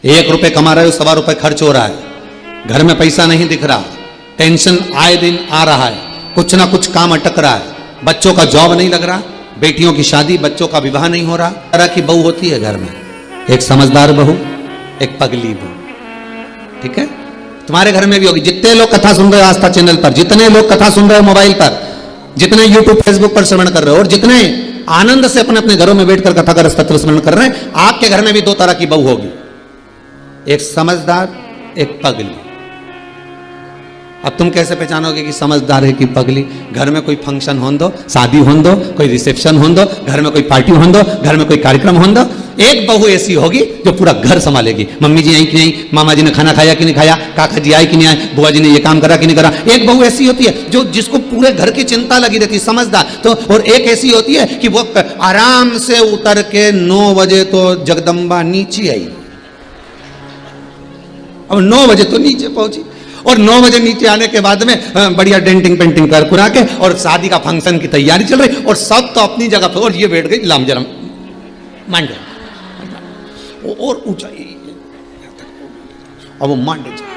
1 रुपए कमा रहे हो, 1.25 रुपए खर्च हो रहा है, घर में पैसा नहीं दिख रहा, टेंशन आए दिन आ रहा है, कुछ ना कुछ काम अटक रहा है, बच्चों का जॉब नहीं लग रहा, बेटियों की शादी, बच्चों का विवाह नहीं हो रहा। तरह की बहू होती है घर में, एक समझदार बहू, एक पगली बहू। ठीक है, तुम्हारे घर में भी होगी। जितने लोग कथा सुन रहे हो आस्था चैनल पर, जितने लोग कथा सुन रहे हो मोबाइल पर, जितने यूट्यूब फेसबुक पर श्रवण कर रहे हो, और जितने आनंद से अपने अपने घरों में बैठकर कथा का स्तोत्र स्मरण कर रहे हैं, आपके घर में भी 2 तरह की बहू होगी, एक समझदार, एक पगली। अब तुम कैसे पहचानोगे कि समझदार है कि पगली? घर में कोई फंक्शन होने दो, शादी होने दो, कोई रिसेप्शन होने दो, घर में कोई पार्टी होने दो, घर में कोई कार्यक्रम होने दो, एक बहू ऐसी होगी जो पूरा घर संभालेगी। मम्मी जी आई कि नहीं, मामा जी ने खाना खाया कि नहीं खाया, काका जी आए कि नहीं आए, बुआ जी ने ये काम करा कि नहीं करा। एक बहू ऐसी होती है जो जिसको पूरे घर की चिंता लगी रहती है, समझदार। तो और एक ऐसी होती है कि वो आराम से उतर के 9 बजे तो जगदम्बा नीचे आई, अब 9 बजे तो नीचे पहुंची, और 9 बजे नीचे आने के बाद में बढ़िया डेंटिंग पेंटिंग कर कुरा के, और शादी का फंक्शन की तैयारी चल रही, और सब तो अपनी जगह पर, और ये बैठ गई लाम जरम मांड, और ऊंचा अब वो मांड जाए।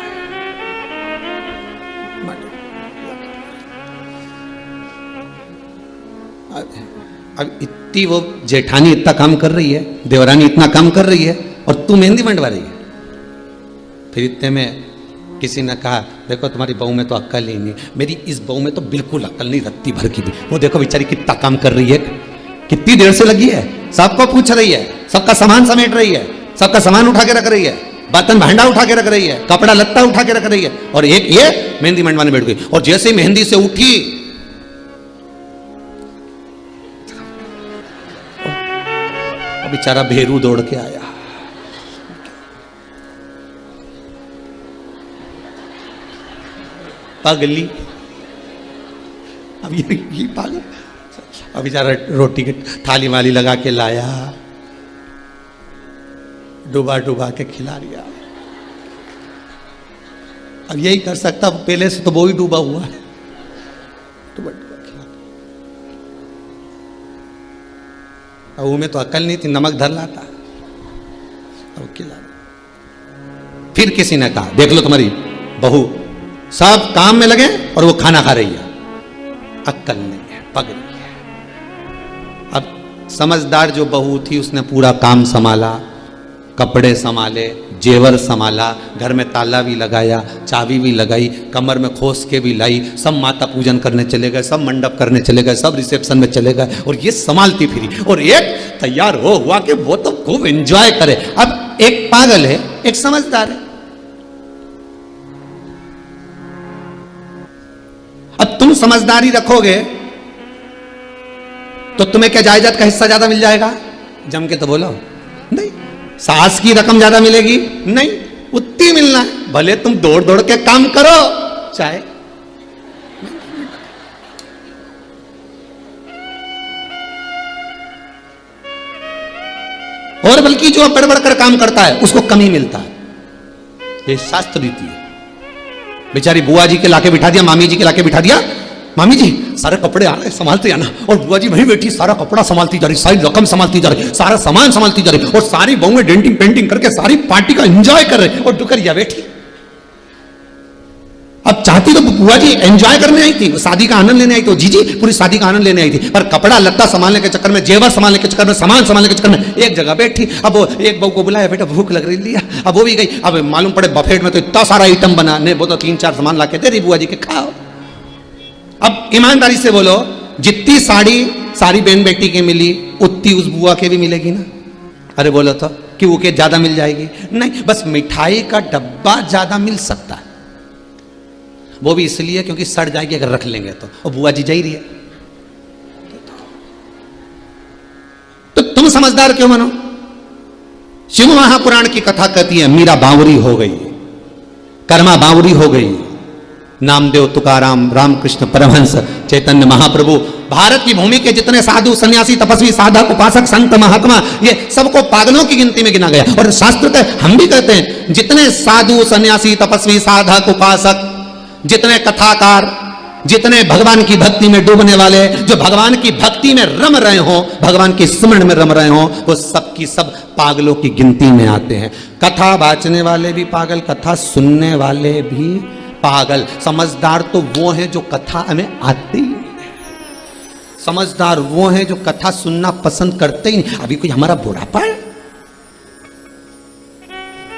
अब इतनी वो जेठानी इतना काम कर रही है, देवरानी इतना काम कर रही है, और तू मेहंदी मंडवा रही है। फिर इतने में किसी ने कहा, देखो तुम्हारी बहू में तो अक्ल ही नहीं, मेरी इस बहू में तो बिल्कुल अक्ल नहीं, रत्ती भर की भी। वो देखो बेचारी कितना काम कर रही है, कितनी देर से लगी है, सबको पूछ रही है, सबका सामान समेट रही है, सबका सामान उठा के रख रही है, बर्तन भांडा उठा के रख रही है, कपड़ा लत्ता उठा के रख रही है, और एक ये मेहंदी मंडवाने बैठ गई। और जैसे मेहंदी से उठी, बेचारा भेरू दौड़ के आया। पगली, अब ये पागल, अब बेचारा रोटी की थाली वाली लगा के लाया, डुबा डुबा के खिला दिया। अब यही कर सकता, पहले से तो वो ही डूबा हुआ है, डुबा डुबा खिला। अब में तो अकल नहीं थी, नमक धर लाता, अब खिला। फिर किसी ने कहा, देख लो तुम्हारी बहू सब काम में लगे और वो खाना खा रही है, अक्ल नहीं है, पगली है। अब समझदार जो बहू थी उसने पूरा काम संभाला, कपड़े संभाले, जेवर संभाला, घर में ताला भी लगाया, चाबी भी लगाई, कमर में खोस के भी लाई, सब माता पूजन करने चले गए, सब मंडप करने चले गए, सब रिसेप्शन में चले गए, और ये संभालती फिरी। और एक तैयार हो हुआ कि वो तो खूब एंजॉय करे। अब एक पागल है, एक समझदार है। अब तुम समझदारी रखोगे तो तुम्हें क्या जायदाद का हिस्सा ज्यादा मिल जाएगा? जम के तो बोलो, नहीं। सास की रकम ज्यादा मिलेगी? नहीं, उतनी मिलना है, भले तुम दौड़ दौड़ के काम करो, चाहे। और बल्कि जो बढ़ बढ़ कर काम करता है उसको कम ही मिलता है, ये शास्त्र रीति है। बेचारी बुआ जी के लाके बिठा दिया, मामी जी के लाके बिठा दिया, मामी जी सारे कपड़े आ रहे संभालते आना, और बुआ जी वहीं बैठी सारा कपड़ा संभालती जा रही, सारी रकम संभालती जा रही, सारा सामान संभालती जा रही, और सारी बहुएं डेंटिंग पेंटिंग करके सारी पार्टी का एंजॉय कर रहे, और डुकरिया बैठी। अब चाहती तो बुआ जी एंजॉय करने आई थी, शादी का आनंद लेने आई थी, जीजी पूरी शादी का आनंद लेने आई थी, पर कपड़ा लत्ता संभालने के चक्कर में, जेवर संभालने के चक्कर में, सामान संभालने के चक्कर में एक जगह बैठी। अब वो एक बहू को बुलाया, बेटा भूख लग रही, लिया, अब वो भी गई। अब मालूम पड़े बफेट में तो इतना सारा आइटम बना, नहीं वो तो 3-4 सामान ला के दे रही बुआ जी के, खाओ। अब ईमानदारी से बोलो, जितनी साड़ी सारी बहन बेटी की मिली उतनी उस बुआ के भी मिलेगी ना? अरे बोलो तो कि वो के ज्यादा मिल जाएगी? नहीं, बस मिठाई का डब्बा ज्यादा मिल सकता है, वो भी इसलिए क्योंकि सड़ जाएगी अगर रख लेंगे तो, और बुआ जी जा ही रही है। तो तुम समझदार क्यों बनो? शिव महापुराण की कथा कहती है, मीरा बावरी हो गई, कर्मा बावरी हो गई, नामदेव, तुकाराम, रामकृष्ण परमहंस, चैतन्य महाप्रभु, भारत की भूमि के जितने साधु सन्यासी तपस्वी साधक उपासक संत महात्मा, ये सबको पागलों की गिनती में गिना गया। और शास्त्र के हम भी कहते हैं, जितने साधु सन्यासी तपस्वी साधक उपासक, जितने कथाकार, जितने भगवान की भक्ति में डूबने वाले, जो भगवान की भक्ति में रम रहे हो, भगवान के स्मरण में रम रहे हो, वो सब की सब पागलों की गिनती में आते हैं। कथा बाचने वाले भी पागल, कथा सुनने वाले भी पागल। समझदार तो वो हैं जो कथा में आते ही नहीं है। समझदार वो हैं जो कथा सुनना पसंद करते ही नहीं। अभी कोई हमारा बुढ़ापा है,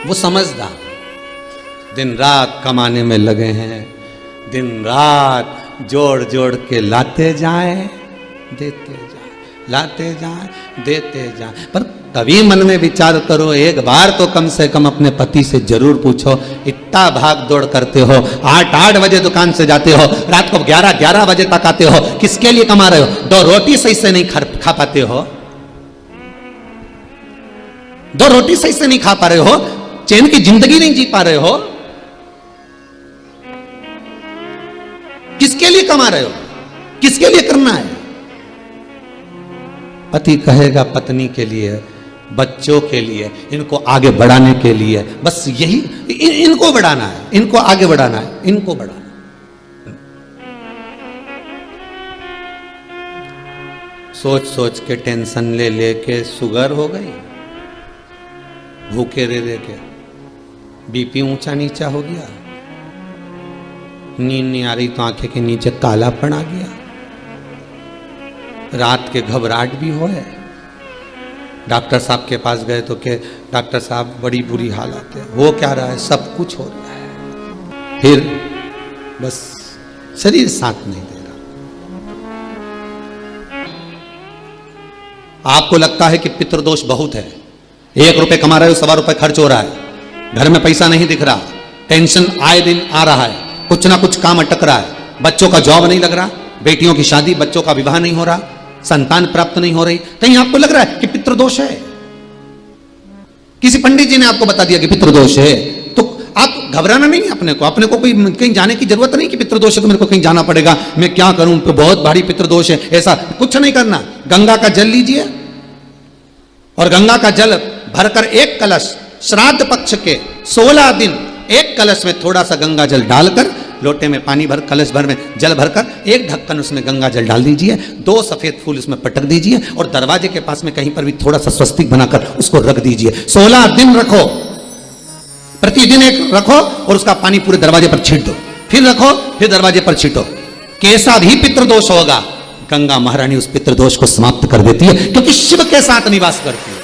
वो समझदार दिन रात कमाने में लगे हैं, दिन रात जोड़ जोड़ के लाते जाए देते जाए, लाते जाए देते जाए। पर कभी मन में विचार करो, एक बार तो कम से कम अपने पति से जरूर पूछो, इतना भाग दौड़ करते हो, 8 बजे दुकान से जाते हो, रात को 11 बजे तक आते हो, किसके लिए कमा रहे हो? 2 रोटी सही से नहीं खा पाते हो, 2 रोटी सही से नहीं खा पा रहे हो, चैन की जिंदगी नहीं जी पा रहे हो, किसके लिए कमा रहे हो? किसके लिए करना है? पति कहेगा पत्नी के लिए, बच्चों के लिए, इनको आगे बढ़ाने के लिए, बस यही इनको बढ़ाना है, इनको आगे बढ़ाना है, इनको बढ़ाना। सोच सोच के टेंशन ले लेके शुगर हो गई, भूखे रह के बीपी ऊंचा नीचा हो गया, नींद नहीं आ रही तो आंखें के नीचे कालापन आ गया, रात के घबराहट भी हो है। डॉक्टर साहब के पास गए तो के डॉक्टर साहब बड़ी बुरी हालत है, हो क्या रहा है? सब कुछ हो रहा है, फिर बस शरीर साथ नहीं दे रहा। आपको लगता है कि पितृदोष बहुत है, 1 रुपए कमा रहे हो, 1.25 रुपए खर्च हो रहा है, घर में पैसा नहीं दिख रहा, टेंशन आए दिन आ रहा है, कुछ ना कुछ काम अटक रहा है, बच्चों का जॉब नहीं लग रहा, बेटियों की शादी, बच्चों का विवाह नहीं हो रहा, संतान प्राप्त नहीं हो रही, कहीं आपको लग रहा है कि पितृदोष है? किसी पंडित जी ने आपको बता दिया कि पितृदोष है, तो आप घबराना नहीं अपने को कोई कहीं जाने की जरूरत नहीं कि पितृदोष है तो मेरे को कहीं जाना पड़ेगा, मैं क्या करूं, तो बहुत भारी पितृदोष है, ऐसा कुछ नहीं करना। गंगा का जल लीजिए और गंगा का जल भरकर 1 कलश, श्राद्ध पक्ष के 16 दिन 1 कलश में थोड़ा सा गंगा जल डालकर, लोटे में पानी भर, कलश भर में जल भरकर 1 ढक्कन उसमें गंगा जल डाल दीजिए, 2 सफेद फूल उसमें पटक दीजिए और दरवाजे के पास में कहीं पर भी थोड़ा सा स्वस्तिक बनाकर उसको रख दीजिए। 16 दिन रखो, प्रतिदिन 1 रखो और उसका पानी पूरे दरवाजे पर छींट दो, फिर रखो, फिर दरवाजे पर छींटो। कैसा भी पितृदोष होगा, गंगा महारानी उस पितृदोष को समाप्त कर देती है, क्योंकि शिव के साथ निवास करती है,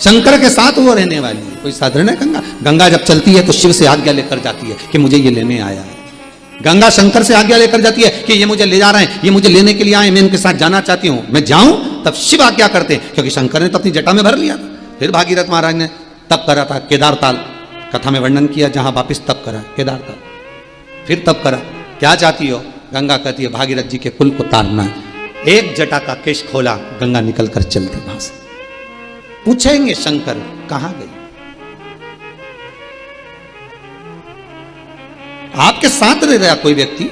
शंकर के साथ वो रहने वाली है। कोई साधारण है गंगा? गंगा जब चलती है तो शिव से आज्ञा लेकर जाती है कि मुझे ये लेने आया है। गंगा शंकर से आज्ञा लेकर जाती है कि ये मुझे ले जा रहे हैं, ये मुझे लेने के लिए आए, मैं इनके साथ जाना चाहती हूं, मैं जाऊं, तब शिव आज्ञा करते हैं, क्योंकि शंकर ने तो अपनी जटा में भर लिया था। फिर भागीरथ महाराज ने तप करा था, केदारताल कथा में वर्णन किया, जहां वापिस तप करा केदारताल, फिर तप करा। क्या चाहती हो? गंगा कहती है भागीरथ जी के कुल को तारना है। 1 जटा का केश खोला, गंगा निकल कर चलती वहां से। पूछेंगे शंकर कहां गई? आपके साथ रह रहा कोई व्यक्ति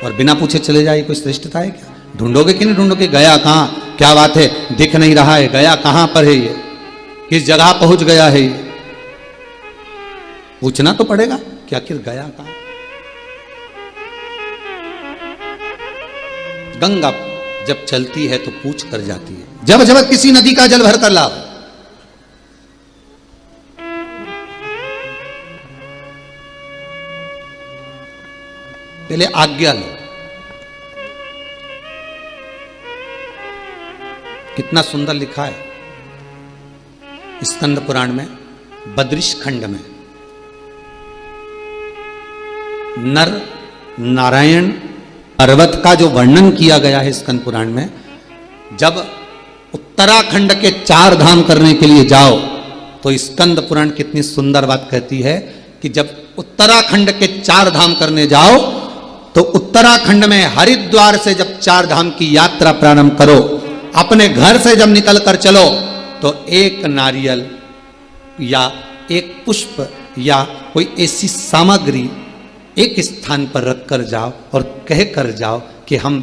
और बिना पूछे चले जाए, कोई श्रेष्ठता है क्या? ढूंढोगे कि नहीं ढूंढोगे? गया कहां? क्या बात है, दिख नहीं रहा है, गया कहां पर है, ये किस जगह पहुंच गया है? ये पूछना तो पड़ेगा कि आखिर गया कहां। गंगा जब चलती है तो पूछ कर जाती है। जब जब किसी नदी का जल भर कर लाओ, पहले आज्ञा लो। कितना सुंदर लिखा है स्कंद पुराण में, बद्रिश खंड में, नर नारायण पर्वत का जो वर्णन किया गया है स्कंद पुराण में। जब उत्तराखंड के 4 धाम करने के लिए जाओ तो स्कंद पुराण कितनी सुंदर बात कहती है कि जब उत्तराखंड के 4 धाम करने जाओ तो उत्तराखंड में हरिद्वार से जब 4 धाम की यात्रा प्रारंभ करो, अपने घर से जब निकल कर चलो तो 1 नारियल या 1 पुष्प या कोई ऐसी सामग्री एक स्थान पर रख कर जाओ और कह कर जाओ कि हम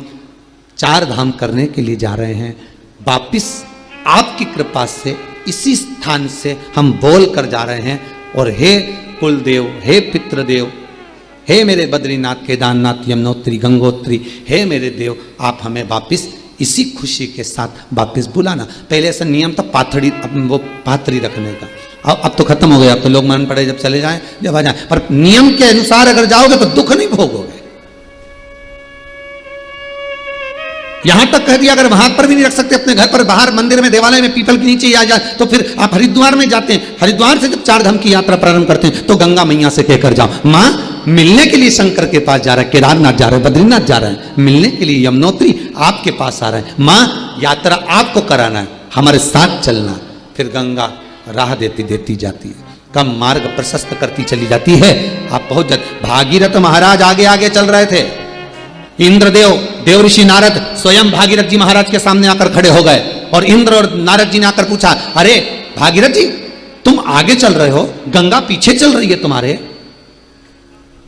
4 धाम करने के लिए जा रहे हैं, वापिस आपकी कृपा से इसी स्थान से हम बोल कर जा रहे हैं, और हे कुलदेव, हे पितृदेव, हे मेरे बद्रीनाथ केदारनाथ यमुनोत्री गंगोत्री, हे मेरे देव आप हमें वापिस इसी खुशी के साथ वापस बुलाना। पहले ऐसा नियम था पाथड़ी, वो पाथड़ी रखने का, अब तो खत्म हो गया। अब तो लोग मान पड़े जब चले जाएं जब आ जाएं, पर नियम के अनुसार अगर जाओगे तो दुख नहीं भोगोगे। यहां तक कह दिया अगर वहां पर भी नहीं रख सकते अपने घर पर, बाहर मंदिर में देवालय में पीपल के नीचे आ जाए तो फिर आप हरिद्वार में जाते हैं, हरिद्वार से जब 4 धाम की यात्रा प्रारंभ करते हैं तो गंगा मैया से कहकर जाओ, मां मिलने के लिए शंकर के पास जा रहा है, केदारनाथ जा रहा है, बद्रीनाथ जा रहा है, मिलने के लिए यमुनोत्री आपके पास आ रहा है, मां यात्रा आपको कराना है, हमारे साथ चलना। फिर गंगा राह देती देती जाती है, कम मार्ग प्रशस्त करती चली जाती है, आप पहुंच जाते। भागीरथ महाराज आगे आगे चल रहे थे, इंद्रदेव देवऋषि नारद स्वयं भागीरथ जी महाराज के सामने आकर खड़े हो गए और इंद्र और नारद जी ने आकर पूछा, अरे भागीरथ जी तुम आगे चल रहे हो, गंगा पीछे चल रही है तुम्हारे,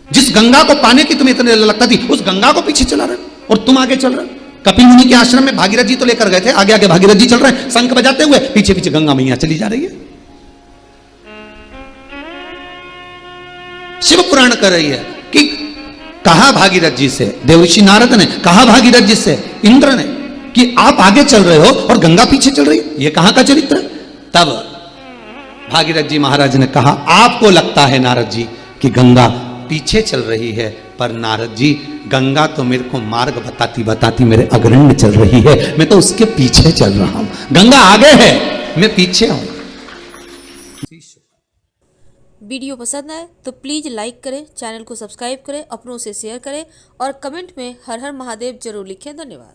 जिस गंगा को पाने की तुम्हें इतने लगता थी उस गंगा को पीछे चला रहे और तुम आगे चल रहे हो। कपिल मुनि के आश्रम में भागीरथ जी तो लेकर गए थे, आगे आगे भागीरथ जी चल रहे हैं शंख बजाते हुए, पीछे पीछे गंगा मैया चली जा रही है। शिव पुराण कर रही है कि कहा भागीरथ जी से, देवऋषि नारद ने कहा भागीरथ जी से इंद्र ने कि आप आगे चल रहे हो और गंगा पीछे चल रही है, ये कहां का चरित्र है। तब भागीरथ जी महाराज ने कहा, आपको लगता है नारद जी कि गंगा पीछे चल रही है, पर नारद जी गंगा तो मेरे को मार्ग बताती बताती मेरे अग्रण्य चल रही है, मैं तो उसके पीछे चल रहा हूं, गंगा आगे है मैं पीछे हूं। वीडियो पसंद आए तो प्लीज़ लाइक करें, चैनल को सब्सक्राइब करें, अपनों से शेयर करें और कमेंट में हर हर महादेव जरूर लिखें। धन्यवाद।